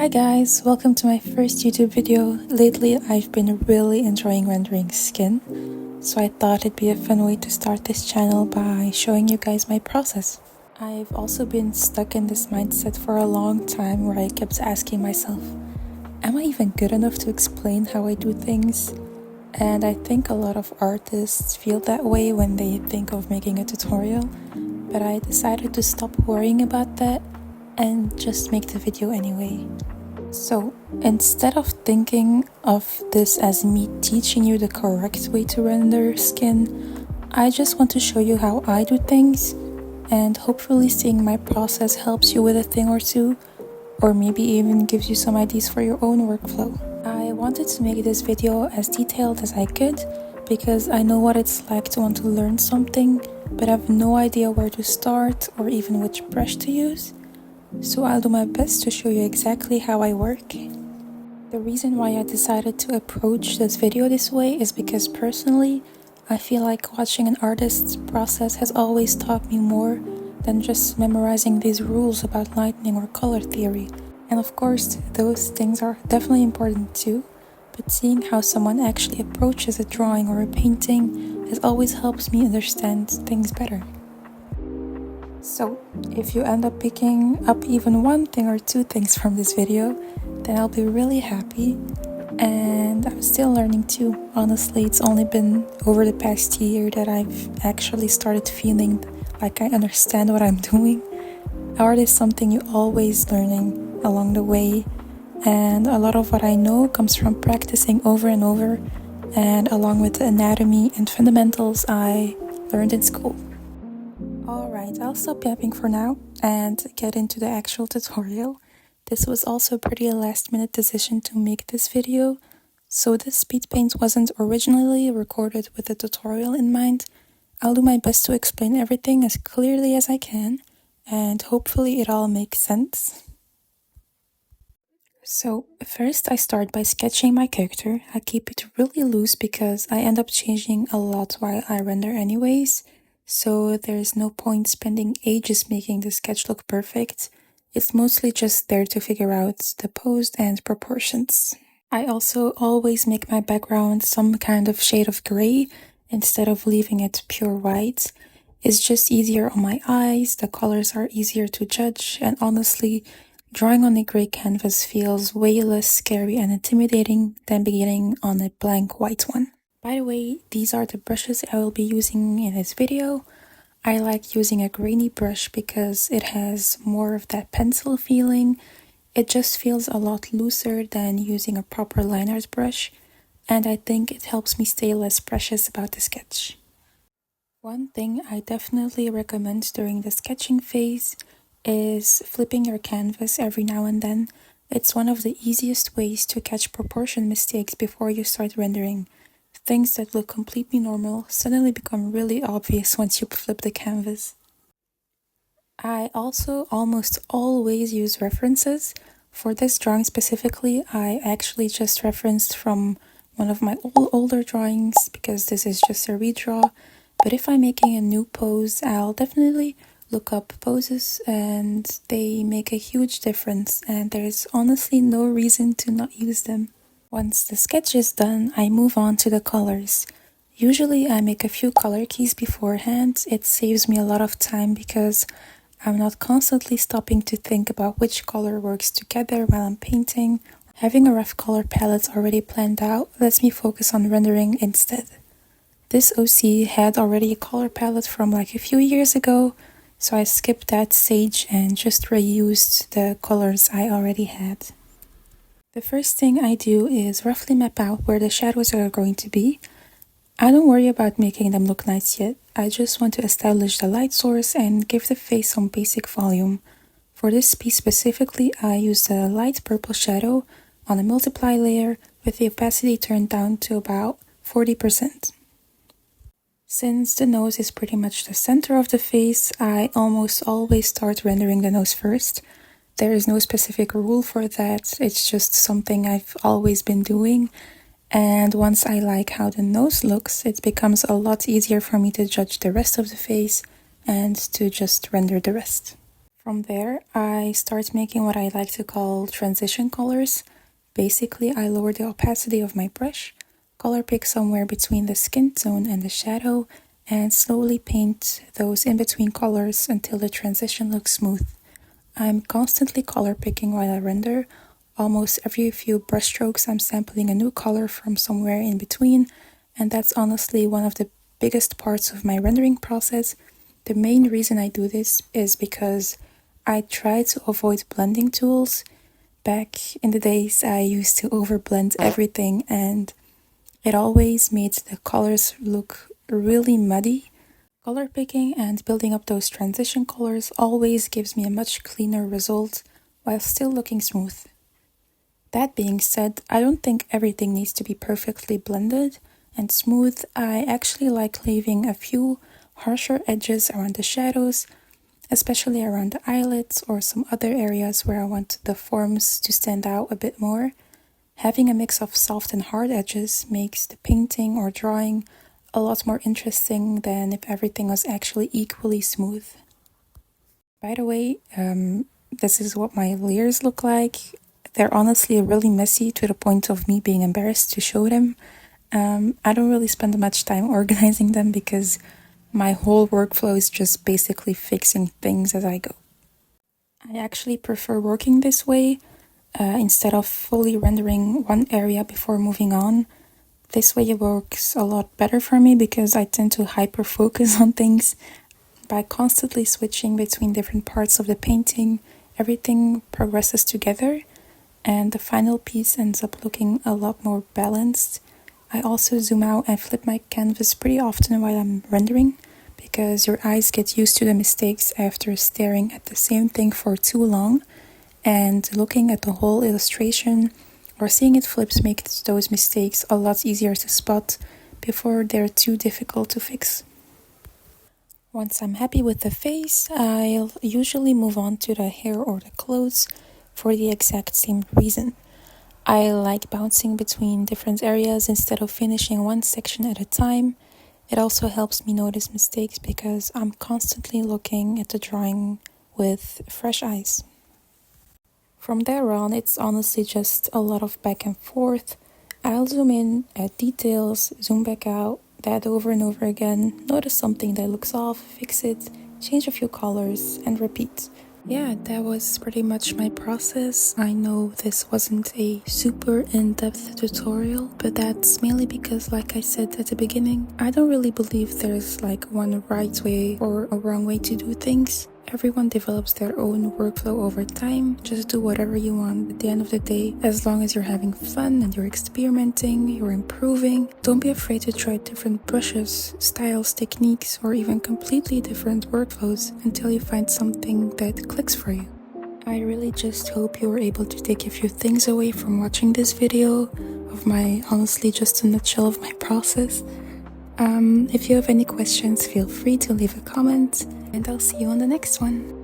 Hi guys, welcome to my first YouTube video. Lately I've been really enjoying rendering skin, so I thought it'd be a fun way to start this channel by showing you guys my process. I've also been stuck in this mindset for a long time where I kept asking myself, am I even good enough to explain how I do things? And I think a lot of artists feel that way when they think of making a tutorial, but I decided to stop worrying about that and just make the video anyway. So instead of thinking of this as me teaching you the correct way to render skin, I just want to show you how I do things, and hopefully seeing my process helps you with a thing or two, or maybe even gives you some ideas for your own workflow. I wanted to make this video as detailed as I could because I know what it's like to want to learn something but have no idea where to start or even which brush to use. So I'll do my best to show you exactly how I work. The reason why I decided to approach this video this way is because personally, I feel like watching an artist's process has always taught me more than just memorizing these rules about lighting or color theory. And of course, those things are definitely important too, but seeing how someone actually approaches a drawing or a painting has always helped me understand things better. So, if you end up picking up even one thing or two things from this video, then I'll be really happy. And I'm still learning too. Honestly, it's only been over the past year that I've actually started feeling like I understand what I'm doing. Art is something you're always learning along the way, and a lot of what I know comes from practicing over and over, and along with the anatomy and fundamentals I learned in school. Alright, I'll stop yapping for now and get into the actual tutorial. This was also a pretty last-minute decision to make this video, so this speed paint wasn't originally recorded with a tutorial in mind. I'll do my best to explain everything as clearly as I can, and hopefully it all makes sense. So first I start by sketching my character. I keep it really loose because I end up changing a lot while I render anyways. So there's no point spending ages making the sketch look perfect. It's mostly just there to figure out the pose and proportions. I also always make my background some kind of shade of gray instead of leaving it pure white. It's just easier on my eyes, the colors are easier to judge, and honestly, drawing on a gray canvas feels way less scary and intimidating than beginning on a blank white one. By the way, these are the brushes I will be using in this video. I like using a grainy brush because it has more of that pencil feeling. It just feels a lot looser than using a proper line art brush, and I think it helps me stay less precious about the sketch. One thing I definitely recommend during the sketching phase is flipping your canvas every now and then. It's one of the easiest ways to catch proportion mistakes before you start rendering. Things that look completely normal suddenly become really obvious once you flip the canvas. I also almost always use references. For this drawing specifically, I actually just referenced from one of my older drawings because this is just a redraw. But if I'm making a new pose, I'll definitely look up poses, and they make a huge difference, and there's honestly no reason to not use them. Once the sketch is done, I move on to the colors. Usually I make a few color keys beforehand. It saves me a lot of time because I'm not constantly stopping to think about which color works together while I'm painting. Having a rough color palette already planned out lets me focus on rendering instead. This OC had already a color palette from like a few years ago, so I skipped that stage and just reused the colors I already had. The first thing I do is roughly map out where the shadows are going to be. I don't worry about making them look nice yet. I just want to establish the light source and give the face some basic volume. For this piece specifically, I used a light purple shadow on a multiply layer with the opacity turned down to about 40%. Since the nose is pretty much the center of the face, I almost always start rendering the nose first. There is no specific rule for that, it's just something I've always been doing, and once I like how the nose looks, it becomes a lot easier for me to judge the rest of the face and to just render the rest. From there, I start making what I like to call transition colors. Basically, I lower the opacity of my brush, color pick somewhere between the skin tone and the shadow, and slowly paint those in-between colors until the transition looks smooth. I'm constantly color picking while I render. Almost every few brushstrokes I'm sampling a new color from somewhere in between, and that's honestly one of the biggest parts of my rendering process. The main reason I do this is because I try to avoid blending tools. Back in the days, I used to overblend everything and it always made the colors look really muddy. Color picking and building up those transition colors always gives me a much cleaner result while still looking smooth. That being said, I don't think everything needs to be perfectly blended and smooth. I actually like leaving a few harsher edges around the shadows, especially around the eyelids or some other areas where I want the forms to stand out a bit more. Having a mix of soft and hard edges makes the painting or drawing a lot more interesting than if everything was actually equally smooth. By the way, this is what my layers look like. They're honestly really messy to the point of me being embarrassed to show them. I don't really spend much time organizing them because my whole workflow is just basically fixing things as I go. I actually prefer working this way instead of fully rendering one area before moving on. This way it works a lot better for me because I tend to hyper focus on things. By constantly switching between different parts of the painting, everything progresses together and the final piece ends up looking a lot more balanced. I also zoom out and flip my canvas pretty often while I'm rendering because your eyes get used to the mistakes after staring at the same thing for too long, and looking at the whole illustration or seeing it flips makes those mistakes a lot easier to spot before they're too difficult to fix. Once I'm happy with the face, I'll usually move on to the hair or the clothes for the exact same reason. I like bouncing between different areas instead of finishing one section at a time. It also helps me notice mistakes because I'm constantly looking at the drawing with fresh eyes. From there on, it's honestly just a lot of back and forth. I'll zoom in, add details, zoom back out, that over and over again, notice something that looks off, fix it, change a few colors, and repeat. Yeah, that was pretty much my process. I know this wasn't a super in-depth tutorial, but that's mainly because, like I said at the beginning, I don't really believe there's like one right way or a wrong way to do things. Everyone develops their own workflow over time. Just do whatever you want at the end of the day. As long as you're having fun and you're experimenting, you're improving. Don't be afraid to try different brushes, styles, techniques, or even completely different workflows until you find something that clicks for you. I really just hope you were able to take a few things away from watching this video of my, honestly, just a nutshell of my process. If you have any questions, feel free to leave a comment, and I'll see you on the next one.